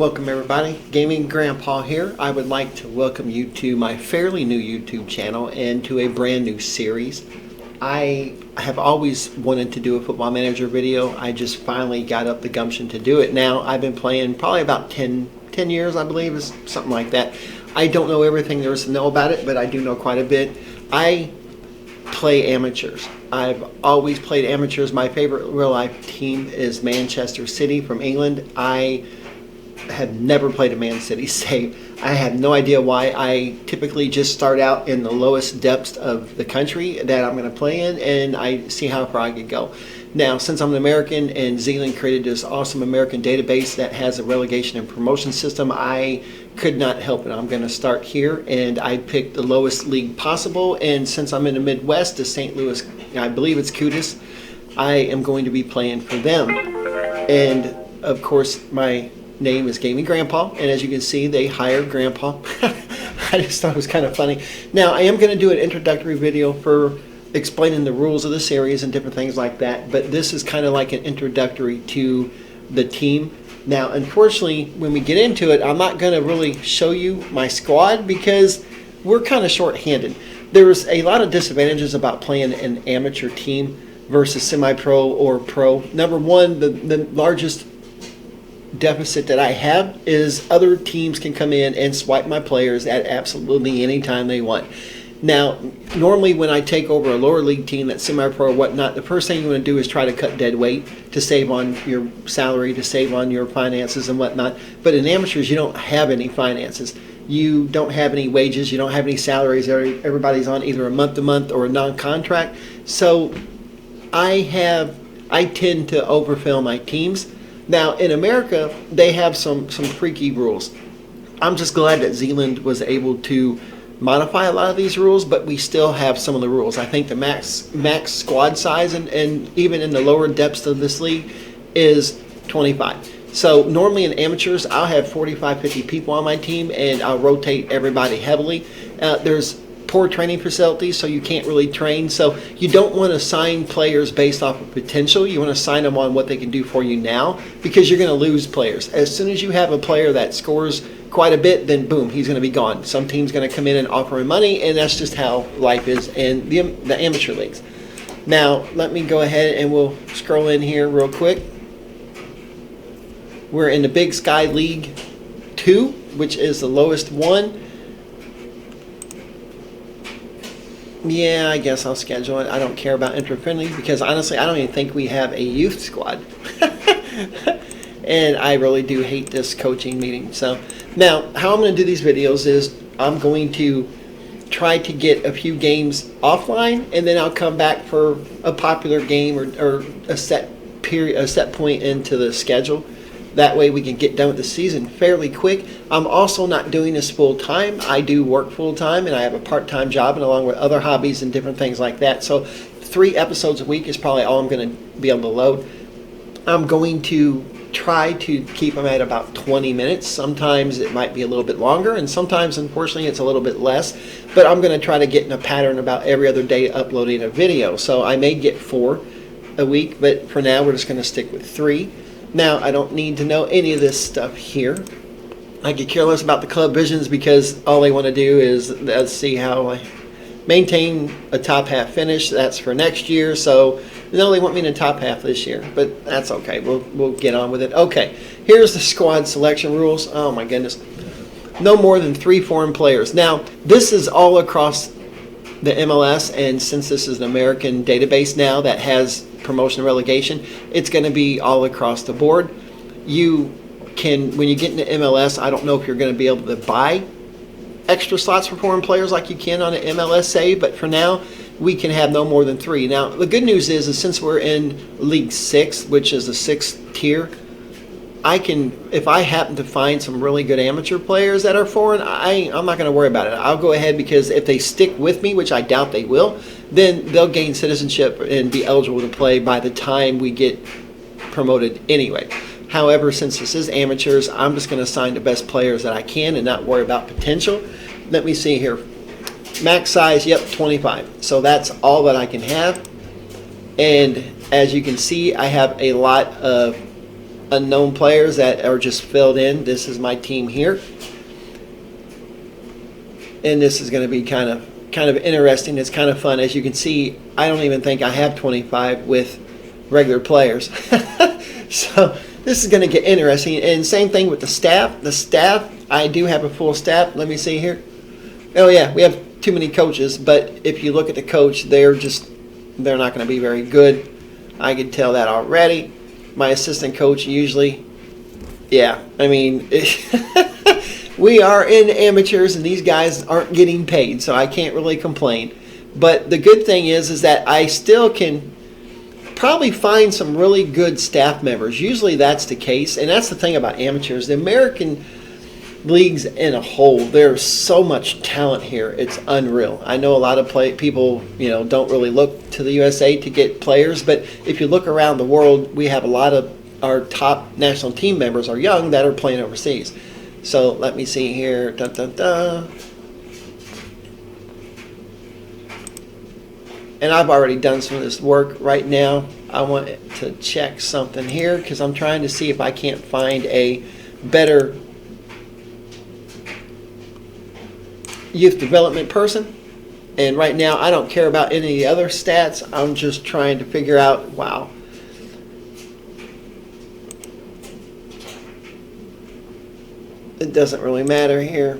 Welcome everybody, Gaming Grandpa here. I would like to welcome you to my fairly new YouTube channel and to a brand new series. I have always wanted to do a Football Manager video. I just finally got up the gumption to do it now. I've been playing probably about 10 years, I believe, is something like that. I don't know everything there is to know about it, but I do know quite a bit. I play amateurs. I've always played amateurs. My favorite real life team is Manchester City from England. I have never played a Man City save. I have no idea why. I typically just start out in the lowest depths of the country that I'm going to play in, and I see how far I can go. Now, since I'm an American and Zealand created this awesome American database that has a relegation and promotion system, I could not help it. I'm going to start here, and I picked the lowest league possible. And since I'm in the Midwest, the St. Louis, I believe it's Kutis, I am going to be playing for them. And of course, my name is Gaming Grandpa, and as you can see, they hired Grandpa. I just thought it was kind of funny. Now, I am going to do an introductory video for explaining the rules of the series and different things like that, but this is kind of like an introductory to the team. Now, unfortunately, when we get into it, I'm not going to really show you my squad because we're kind of short-handed. There's a lot of disadvantages about playing an amateur team versus semi-pro or pro. Number one, the largest deficit that I have is other teams can come in and swipe my players at absolutely any time they want. Now, normally when I take over a lower league team that's semi-pro or whatnot, the first thing you want to do is try to cut dead weight to save on your salary, to save on your finances and whatnot. But in amateurs, you don't have any finances. You don't have any wages. You don't have any salaries. Everybody's on either a month-to-month or a non-contract. So I tend to overfill my teams. Now, in America, they have some freaky rules. I'm just glad that Zealand was able to modify a lot of these rules, but we still have some of the rules. I think the max squad size, and even in the lower depths of this league, is 25. So normally in amateurs, I'll have 45, 50 people on my team, and I'll rotate everybody heavily. There's poor training facilities, so you can't really train. So you don't want to sign players based off of potential. You want to sign them on what they can do for you now, because you're going to lose players. As soon as you have a player that scores quite a bit, then boom, he's going to be gone. Some team's going to come in and offer him money, and that's just how life is in the amateur leagues. Now, let me go ahead and we'll scroll in here real quick. We're in the Big Sky League 2, which is the lowest one. Yeah, I guess I'll schedule it. I don't care about intra-friendly because honestly, I don't even think we have a youth squad. And I really do hate this coaching meeting. So now, how I'm going to do these videos is I'm going to try to get a few games offline, and then I'll come back for a popular game or a set point into the schedule. That way we can get done with the season fairly quick. I'm also not doing this full time. I do work full time, and I have a part-time job, and along with other hobbies and different things like that. So 3 episodes a week is probably all I'm going to be able to load. I'm going to try to keep them at about 20 minutes. Sometimes it might be a little bit longer, and sometimes, unfortunately, it's a little bit less. But I'm going to try to get in a pattern about every other day uploading a video. So I may get 4 a week, but for now, we're just going to stick with 3. Now, I don't need to know any of this stuff here. I could care less about the club visions because all they want to do is see how I maintain a top half finish. That's for next year. So no, they want me in the top half this year, but that's okay. We'll get on with it. Okay, here's the squad selection rules. Oh my goodness. No more than 3 foreign players. Now, this is all across the MLS, and since this is an American database now that has promotion and relegation, it's going to be all across the board. You can, when you get into MLS, I don't know if you're going to be able to buy extra slots for foreign players like you can on an MLS save, but for now, we can have no more than 3. Now, the good news is since we're in League 6, which is the 6th tier, I can, if I happen to find some really good amateur players that are foreign, I'm not going to worry about it. I'll go ahead, because if they stick with me, which I doubt they will, then they'll gain citizenship and be eligible to play by the time we get promoted anyway. However, since this is amateurs, I'm just going to sign the best players that I can and not worry about potential. Let me see here. Max size, yep, 25. So that's all that I can have. And as you can see, I have a lot of unknown players that are just filled in. This is my team here, and this is going to be kind of interesting. It's kind of fun. As you can see, I don't even think I have 25 with regular players. So this is going to get interesting. And same thing with the staff. The staff, I do have a full staff. Let me see here. Oh yeah, we have too many coaches, but if you look at the coach, they're not going to be very good. I can tell that already. My assistant coach usually, yeah, I mean, we are in amateurs and these guys aren't getting paid, so I can't really complain. But the good thing is that I still can probably find some really good staff members. Usually that's the case, and that's the thing about amateurs. The American leagues in a whole, there's so much talent here. It's unreal. I know a lot of people, don't really look to the USA to get players, but if you look around the world, we have a lot of our top national team members are young that are playing overseas. So let me see here. Dun, dun, dun. And I've already done some of this work right now. I want to check something here because I'm trying to see if I can't find a better youth development person. And right now I don't care about any of the other stats. I'm just trying to figure out, wow. It doesn't really matter here.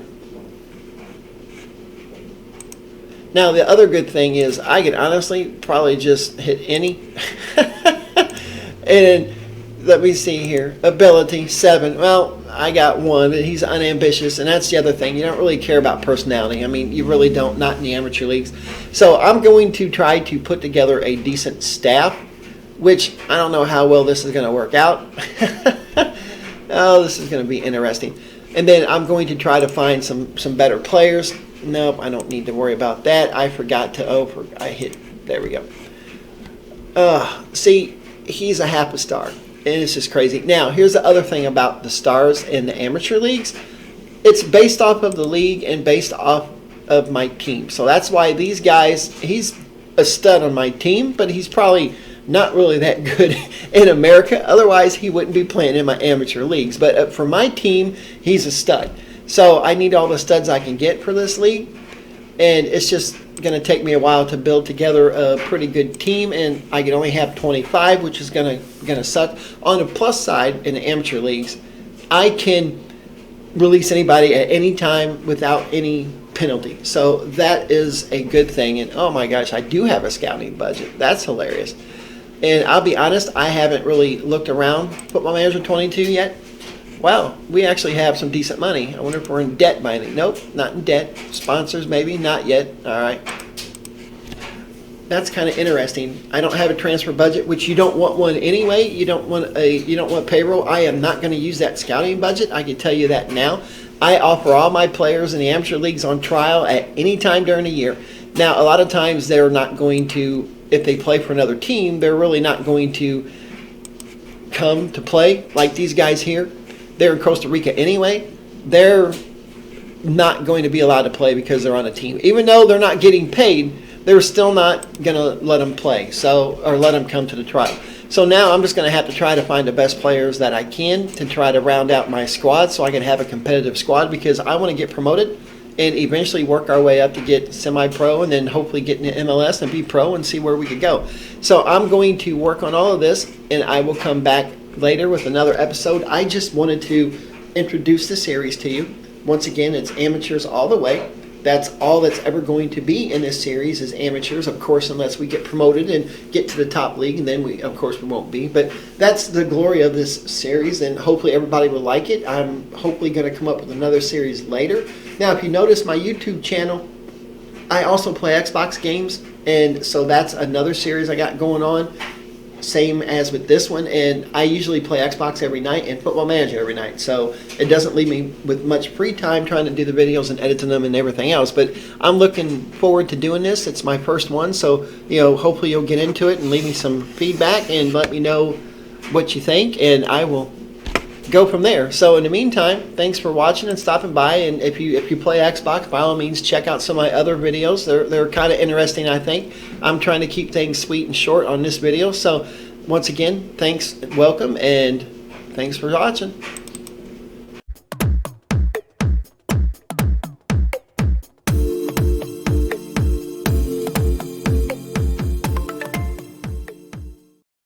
Now the other good thing is I could honestly probably just hit any. And let me see here. Ability 7. Well, I got 1. He's unambitious, and that's the other thing. You don't really care about personality. I mean, you really don't, not in the amateur leagues. So I'm going to try to put together a decent staff, which I don't know how well this is going to work out. Oh, this is going to be interesting. And then I'm going to try to find some better players. Nope, I don't need to worry about that. I forgot to, there we go. See, he's a half a star. And it's just crazy. Now, here's the other thing about the stars in the amateur leagues. It's based off of the league and based off of my team. So that's why these guys, he's a stud on my team, but he's probably not really that good in America. Otherwise, he wouldn't be playing in my amateur leagues. But for my team, he's a stud. So I need all the studs I can get for this league. And it's just going to take me a while to build together a pretty good team, and I can only have 25, which is going to suck. On the plus side, in the amateur leagues, I can release anybody at any time without any penalty. So that is a good thing. And oh my gosh, I do have a scouting budget. That's hilarious. And I'll be honest, I haven't really looked around Football Manager 22 yet. Wow, we actually have some decent money. I wonder if we're in debt by any. Nope, not in debt. Sponsors, maybe, not yet. All right. That's kind of interesting. I don't have a transfer budget, which you don't want one anyway. You don't want payroll. I am not going to use that scouting budget. I can tell you that now. I offer all my players in the amateur leagues on trial at any time during the year. Now, a lot of times they're not going to, if they play for another team, they're really not going to come to play like these guys here. They're in Costa Rica anyway. They're not going to be allowed to play because they're on a team. Even though they're not getting paid, they're still not going to let them play, or let them come to the trial. So now I'm just going to have to try to find the best players that I can to try to round out my squad so I can have a competitive squad, because I want to get promoted and eventually work our way up to get semi-pro and then hopefully get into MLS and be pro and see where we could go. So I'm going to work on all of this, and I will come back later with another episode. I just wanted to introduce the series to you. Once again, it's amateurs all the way. That's all that's ever going to be in this series is amateurs, of course, unless we get promoted and get to the top league, and then we won't be. But that's the glory of this series, and hopefully everybody will like it. I'm hopefully going to come up with another series later. Now, if you notice my YouTube channel, I also play Xbox games, and so that's another series I got going on. Same as with this one, and I usually play Xbox every night and Football Manager every night, so it doesn't leave me with much free time trying to do the videos and editing them and everything else. But I'm looking forward to doing this. It's my first one, so hopefully you'll get into it and leave me some feedback and let me know what you think, and I will go from there. So in the meantime, thanks for watching and stopping by, and if you play Xbox, by all means check out some of my other videos. They're kind of interesting, I think. I'm trying to keep things sweet and short on this video. So once again, thanks, welcome, and Thanks for watching.